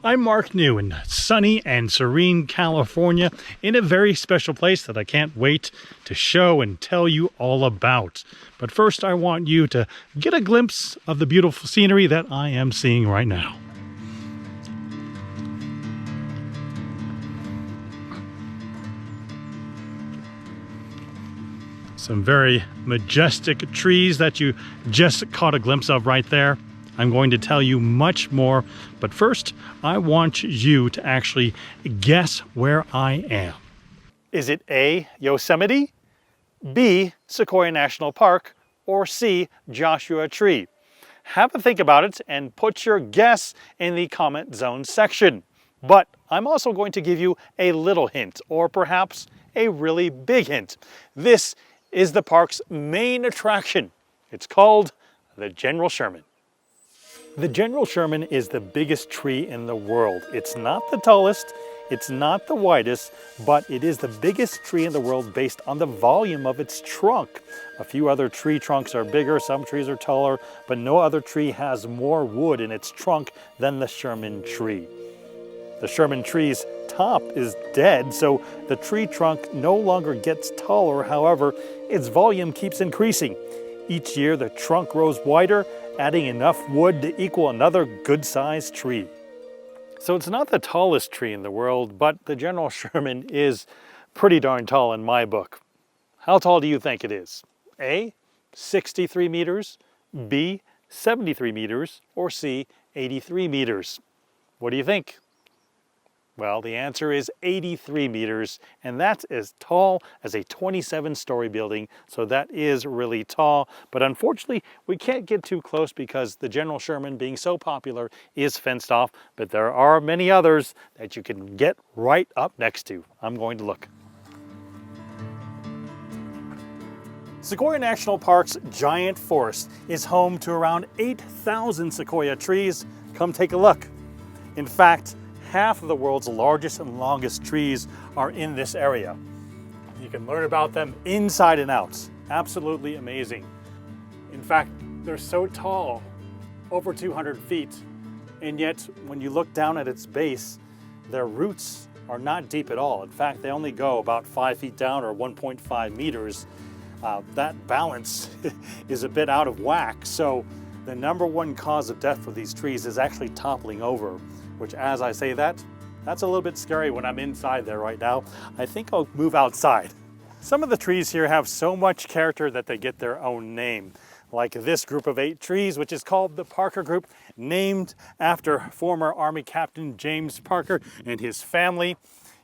I'm Mark New in sunny and serene California in a very special place that I can't wait to show and tell you all about. But first I want you to get a glimpse of the beautiful scenery that I am seeing right now. Some very majestic trees that you just caught a glimpse of right there. I'm going to tell you much more, but first I want you to actually guess where I am. Is it A, Yosemite, B, Sequoia National Park, or C, Joshua Tree? Have a think about it and put your guess in the comment zone section. But I'm also going to give you a little hint, or perhaps a really big hint. This is the park's main attraction. It's called the General Sherman. The General Sherman is the biggest tree in the world. It's not the tallest, it's not the widest, but it is the biggest tree in the world based on the volume of its trunk. A few other tree trunks are bigger, some trees are taller, but no other tree has more wood in its trunk than the Sherman tree. The Sherman tree's top is dead, so the tree trunk no longer gets taller. However, its volume keeps increasing. Each year, the trunk grows wider, adding enough wood to equal another good-sized tree. So it's not the tallest tree in the world, but the General Sherman is pretty darn tall in my book. How tall do you think it is? A, 63 meters, B, 73 meters, or C, 83 meters? What do you think? Well, the answer is 83 meters, and that's as tall as a 27-story building, so that is really tall. But unfortunately, we can't get too close because the General Sherman, being so popular, is fenced off, but there are many others that you can get right up next to. I'm going to look. Sequoia National Park's giant forest is home to around 8,000 sequoia trees. Come take a look. In fact, half of the world's largest and longest trees are in this area. You can learn about them inside and out. Absolutely amazing. In fact, they're so tall, over 200 feet, and yet when you look down at its base, their roots are not deep at all. In fact, they only go about 5 feet down, or 1.5 meters. That balance is a bit out of whack, so the #1 cause of death for these trees is actually toppling over, which, as I say that, that's a little bit scary when I'm inside there right now. I think I'll move outside. Some of the trees here have so much character that they get their own name, like this group of 8 trees, which is called the Parker Group, named after former Army Captain James Parker and his family.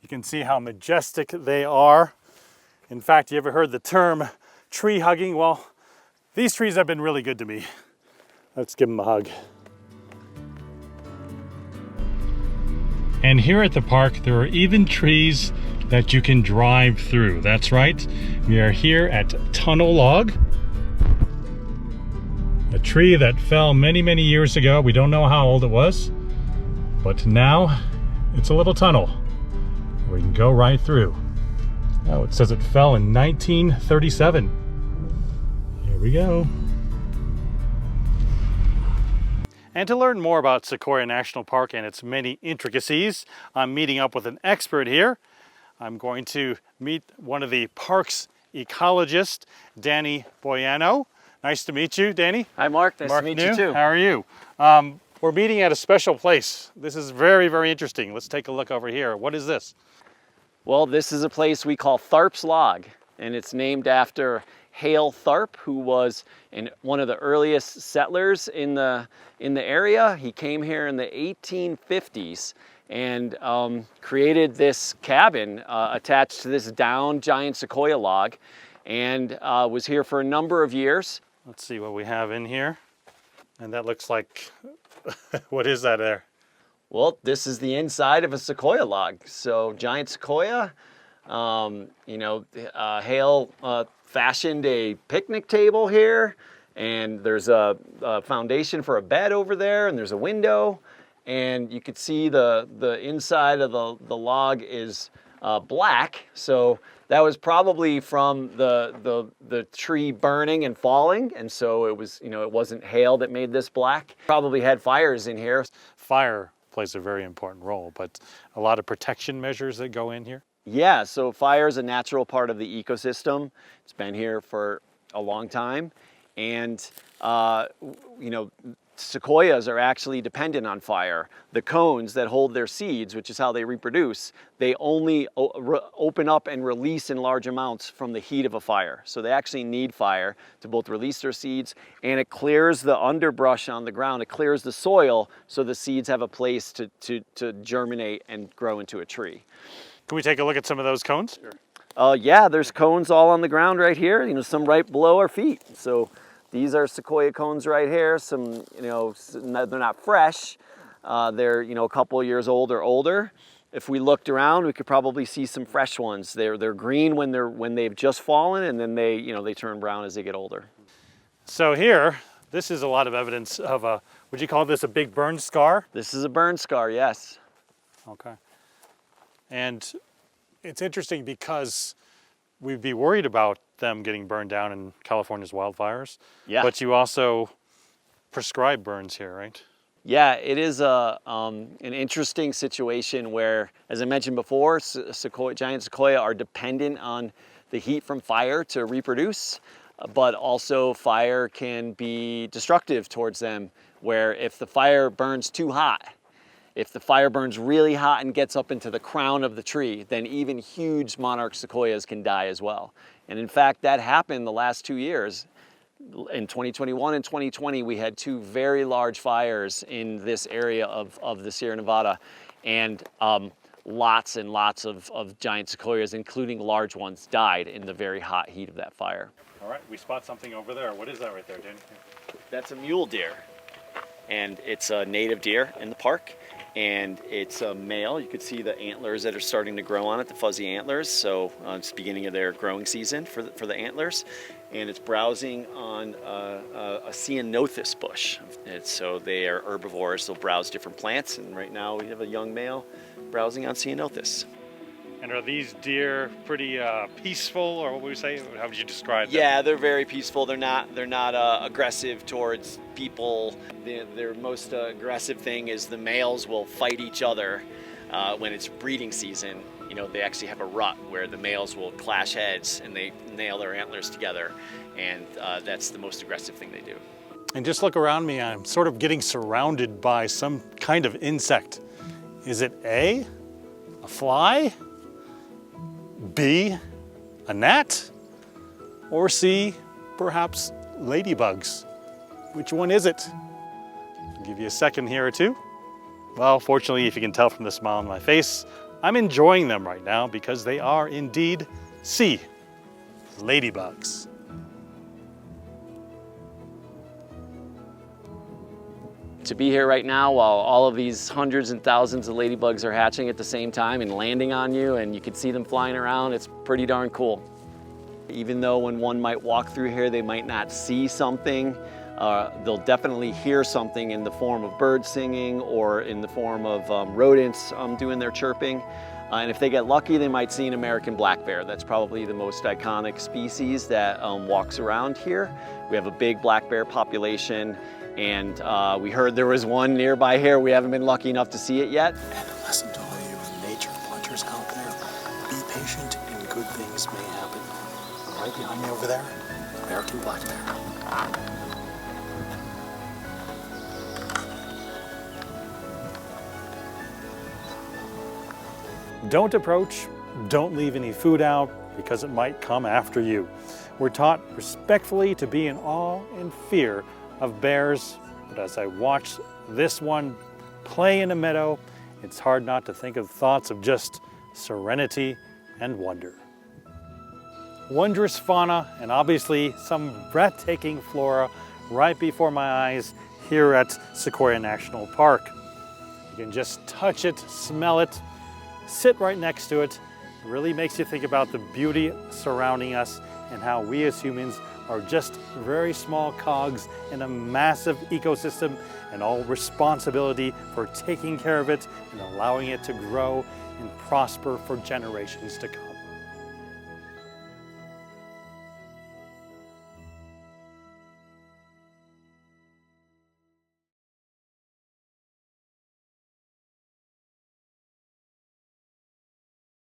You can see how majestic they are. In fact, you ever heard the term tree hugging? Well, these trees have been really good to me. Let's give them a hug. And here at the park, there are even trees that you can drive through. That's right, we are here at Tunnel Log, a tree that fell many, many years ago. We don't know how old it was, but now it's a little tunnel where you can go right through. Oh, it says it fell in 1937. Here we go. And to learn more about Sequoia National Park and its many intricacies, I'm meeting up with an expert here. I'm going to meet one of the park's ecologists, Danny Boiano. Nice to meet you, Danny. Hi, Mark. Nice to meet you too. How are you? We're meeting at a special place. This is very, very interesting. Let's take a look over here. What is this? Well, this is a place we call Tharps Log, and it's named after Hale Tharp, who was one of the earliest settlers in the area. He came here in the 1850s and created this cabin attached to this downed giant sequoia log, and was here for a number of years. Let's see what we have in here. And that looks like, what is that there? Well, this is the inside of a sequoia log. So giant sequoia, Hale fashioned a picnic table here, and there's a foundation for a bed over there, and there's a window, and you could see the inside of the log is black. So that was probably from the tree burning and falling, and so it was, it wasn't hail that made this black. Probably had fires in here. Fire plays a very important role, but a lot of protection measures that go in here. Yeah, so fire is a natural part of the ecosystem. It's been here for a long time. And, you know, sequoias are actually dependent on fire. The cones that hold their seeds, which is how they reproduce, they only open up and release in large amounts from the heat of a fire. So they actually need fire to both release their seeds, and it clears the underbrush on the ground. It clears the soil so the seeds have a place to germinate and grow into a tree. Can we take a look at some of those cones? Yeah, there's cones all on the ground right here, you know, some right below our feet. So these are sequoia cones right here. Some, you know, they're not fresh. They're, you know, a couple of years old or older. If we looked around, we could probably see some fresh ones. They're green when they've just fallen, and then they, you know, they turn brown as they get older. So here, this is a lot of evidence of a, would you call this a big burn scar? This is a burn scar, yes. Okay. And it's interesting because we'd be worried about them getting burned down in California's wildfires. Yeah. But you also prescribe burns here, right? Yeah, it is an interesting situation where, as I mentioned before, giant sequoia are dependent on the heat from fire to reproduce, but also fire can be destructive towards them, where if the fire burns too hot, if the fire burns really hot and gets up into the crown of the tree, then even huge monarch sequoias can die as well. And in fact, that happened the last 2 years. In 2021 and 2020, we had 2 very large fires in this area of the Sierra Nevada, and lots and lots of giant sequoias, including large ones, died in the very hot heat of that fire. All right, we spot something over there. What is that right there, Danny? That's a mule deer, and it's a native deer in the park. And it's a male. You could see the antlers that are starting to grow on it, the fuzzy antlers. So it's the beginning of their growing season for the antlers. And it's browsing on a ceanothus bush. So they are herbivores. They'll browse different plants. And right now we have a young male browsing on ceanothus. And are these deer pretty peaceful, or what would you say? How would you describe them? Yeah, they're very peaceful. They're not aggressive towards people. Their most aggressive thing is the males will fight each other when it's breeding season. You know, they actually have a rut where the males will clash heads and they nail their antlers together, and that's the most aggressive thing they do. And just look around me. I'm sort of getting surrounded by some kind of insect. Is it A, a fly? B, a gnat? Or C, perhaps ladybugs? Which one is it? I'll give you a second here or two. Well, fortunately, if you can tell from the smile on my face, I'm enjoying them right now because they are indeed C, ladybugs. To be here right now while all of these hundreds and thousands of ladybugs are hatching at the same time and landing on you, and you can see them flying around, it's pretty darn cool. Even though when one might walk through here, they might not see something, they'll definitely hear something in the form of birds singing or in the form of rodents doing their chirping. And if they get lucky, they might see an American black bear. That's probably the most iconic species that walks around here. We have a big black bear population, and we heard there was one nearby here. We haven't been lucky enough to see it yet. And listen to all you nature watchers out there. Be patient and good things may happen. Right behind me over there, American black bear. Don't approach, don't leave any food out because it might come after you. We're taught respectfully to be in awe and fear of bears, but as I watch this one play in a meadow, it's hard not to think of thoughts of just serenity and wonder. Wondrous fauna and obviously some breathtaking flora right before my eyes here at Sequoia National Park. You can just touch it, smell it, sit right next to it. It really makes you think about the beauty surrounding us and how we as humans are just very small cogs in a massive ecosystem, and all responsibility for taking care of it and allowing it to grow and prosper for generations to come.